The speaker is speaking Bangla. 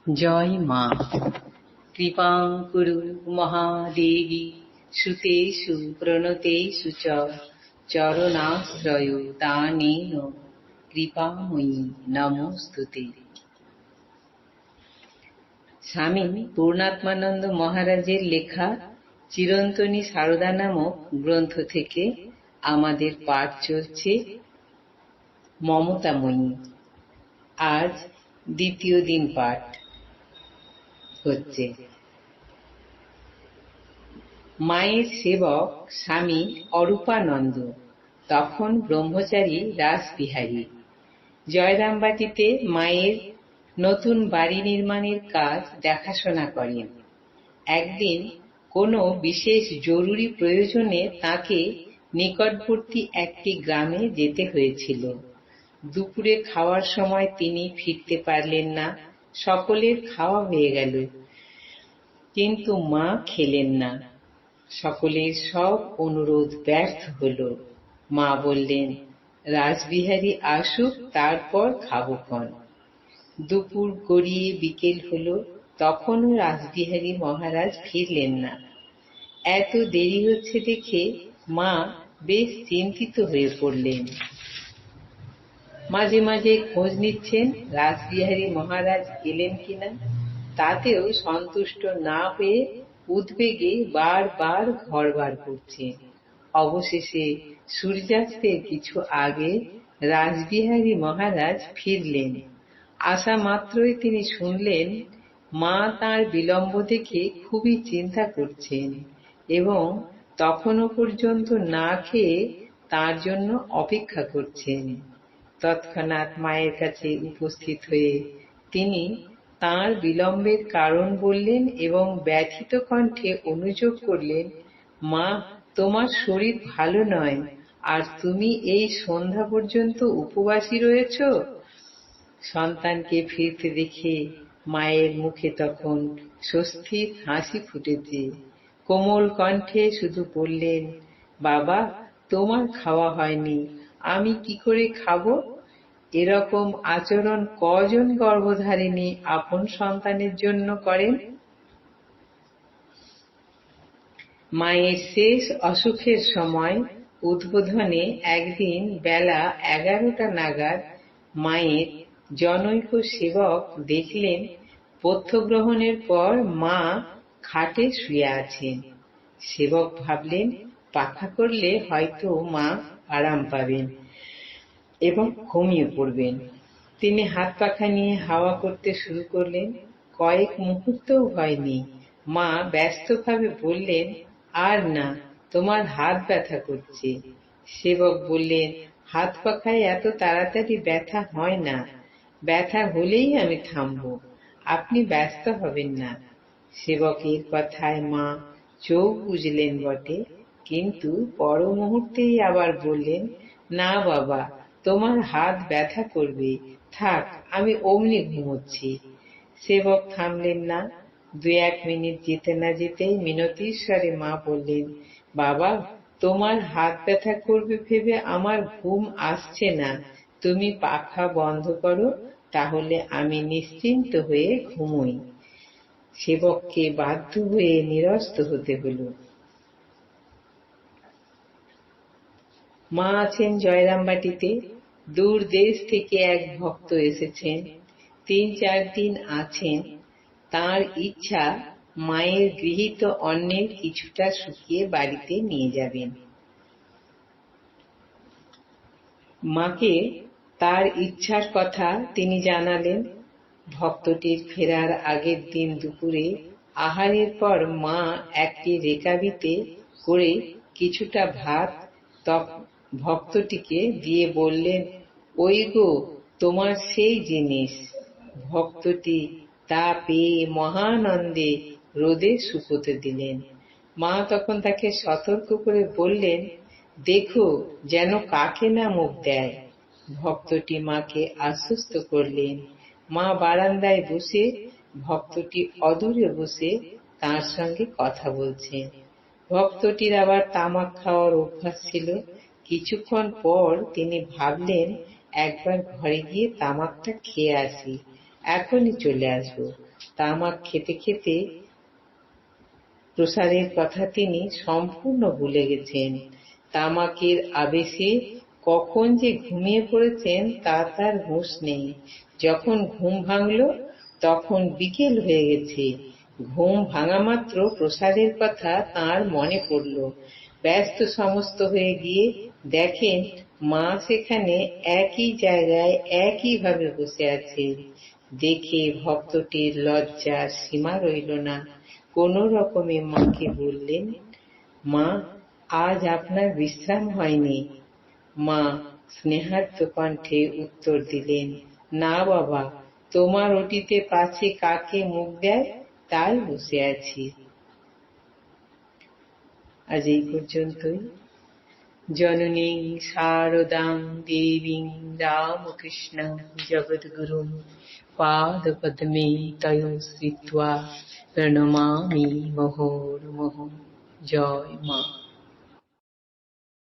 জয় মা। কৃপাং কুরু মহাদেবী সুতেষু প্রণতেষু চ চরণাশ্রয় দানেন কৃপাময়ী নমস্তুতে। স্বামী পূর্ণাত্মানন্দ মহারাজের লেখা চিরন্তনী সারদা নামক গ্রন্থ থেকে আমাদের পাঠ চলছে মমতাময়ী। আজ দ্বিতীয় দিন পাঠ হচ্ছে। মায়ের সেবক স্বামী অরূপানন্দ তখন ব্রহ্মচারী রাসবিহারী জয়রামবাটিতে মায়ের নতুন বাড়ি নির্মাণের কাজ দেখাশোনা করেন। একদিন কোনো বিশেষ জরুরি প্রয়োজনে তাকে নিকটবর্তী একটি গ্রামে যেতে হয়েছিল। দুপুরে খাওয়ার সময় তিনি ফিরতে পারলেন না। সকলের খাওয়া হয়ে গেল, কিন্তু মা খেলেন না। সকলের সব অনুরোধ ব্যর্থ হল। মা বললেন, রাসবিহারী আসুক, তারপর খাবো ক্ষণ। দুপুর গড়িয়ে বিকেল হল, তখনও রাসবিহারী মহারাজ ফিরলেন না। এত দেরি হচ্ছে দেখে মা বেশ চিন্তিত হয়ে পড়লেন। মাঝে মাঝে খোঁজ নিচ্ছেন রাসবিহারী মহারাজ এলেন কিনা। তাতেও সন্তুষ্ট না হয়ে উদ্বেগে বারবার ঘরবার করছেন। অবশেষে সূর্যাস্তের কিছু আগে রাসবিহারী মহারাজ ফিরলেন। আসা মাত্রই তিনি শুনলেন মা তাঁর বিলম্ব দেখে খুবই চিন্তা করছেন এবং তখনও পর্যন্ত না খেয়ে তাঁর জন্য অপেক্ষা করছেন। তৎক্ষণাৎ মায়ের কাছে উপস্থিত হয়ে তিনি তাঁর বিলম্বের কারণ বললেন এবং ব্যথিত কণ্ঠে অনুযোগ করলেন, মা, তোমার শরীর ভালো নয়, আর তুমি এই সন্ধ্যা পর্যন্ত উপবাসী রয়েছ। সন্তানকে ফিরতে দেখে মায়ের মুখে তখন স্বস্তির হাসি ফুটেছে। কোমল কণ্ঠে শুধু বললেন, বাবা, তোমার খাওয়া হয়নি, আমি কি করে খাবো? এরকম আচরণ কজন গর্ভধারিণী আপন সন্তানের জন্য করেন? মায়ের শেষ অসুখের সময় উদ্বোধনে একদিন বেলা 11টা নাগাদ মায়ের জনৈক সেবক দেখলেন পথ্যগ্রহণের পর মা খাটে শুয়ে আছেন। সেবক ভাবলেন, পাখা করলে হয়তো মা আরাম পাবেন এবং ঘুমিয়ে পড়বেন। তিনি হাত পাখা নিয়ে হাওয়া করতে শুরু করলেন। কয়েক মুহূর্তও হয়নি, মা ব্যস্তভাবে বললেন, আর না, তোমার হাত ব্যথা করছে। সেবক বললেন, হাত পাখায় এত তাড়াতাড়ি ব্যথা হয় না, ব্যথা হলেই আমি থামব, আপনি ব্যস্ত হবেন না। সেবকের কথায় মা চোখ বুঝলেন বটে, কিন্তু পর মুহূর্তেই আবার বললেন, না বাবা, তোমার হাত ব্যথা করবে, থাক, আমি অমনি ঘুমোচ্ছি। সেবক থামলেন না। 2-1 মিনিট যেতে না যেতেই মিনতির স্বরে মা বললেন, বাবা, তোমার হাত ব্যথা করবে ভেবে আমার ঘুম আসছে না, তুমি পাখা বন্ধ করো, তাহলে আমি নিশ্চিন্ত হয়ে ঘুমোই। সেবককে বাধ্য হয়ে নিরস্ত হতে হল। মা আছেন জয়রামবাটিতে। দূর দেশ থেকে এক ভক্ত এসেছেন, 3-4 দিন আছেন। তাঁর ইচ্ছা মায়ের গৃহীত অন্নের কিছুটা শুকিয়ে বাড়িতে নিয়ে যাবেন। মাকে তার ইচ্ছার কথা তিনি জানালেন। ভক্তটির ফেরার আগের দিন দুপুরে আহারের পর মা একটি রেকাবিতে করে কিছুটা ভাত ভক্তটিকে দিয়ে বললেন, ওই গো, তোমার সেই জিনিস। ভক্তটি তা পেয়ে মহানন্দে রোদে শুকোতে দিলেন। মা তখন তাকে সতর্ক করে বললেন, দেখো যেন কাকে না মুখ দেয়। ভক্তটি মাকে আশ্বস্ত করলেন। মা বারান্দায় বসে, ভক্তটি অদূরে বসে তার সঙ্গে কথা বলছেন। ভক্তটির আবার তামাক খাওয়ার অভ্যাস ছিল। কিছুক্ষণ পর তিনি ভাবলেন, একবার ঘরে গিয়ে তামাকটা খেয়ে আসি, এখনই চলে আসবো। তামাক খেতে খেতে প্রসাদের কথা তিনি সম্পূর্ণ ভুলে গেছেন। তামাকের আবেশে কখন যে ঘুমিয়ে পড়েছেন তা তার হুঁশ নেই। যখন ঘুম ভাঙল তখন বিকেল হয়ে গেছে। ঘুম ভাঙা মাত্র প্রসাদের কথা তাঁর মনে পড়ল। ব্যস্ত সমস্ত হয়ে গিয়ে দেখেন মা সেখানে একই জায়গায় একইভাবে বসে আছে। দেখে ভক্তটির লজ্জার সীমা রইল না। কোন রকমে মাকে বললেন, মা, আজ আপনার বিশ্রাম হয়নি? মা স্নেহার্ত কণ্ঠে উত্তর দিলেন, না বাবা, তোমার ওটিতে পাছে কাকে মুখ দেয় তাই বসে আছি। আজ এই পর্যন্তই। জননীং শারদাং দেবীং রামকৃষ্ণং জগদ্গুরুং পাদপদ্মে তয়ো শ্রিত্বা প্রণমামি মুহুর্মুহুঃ। জয় মা।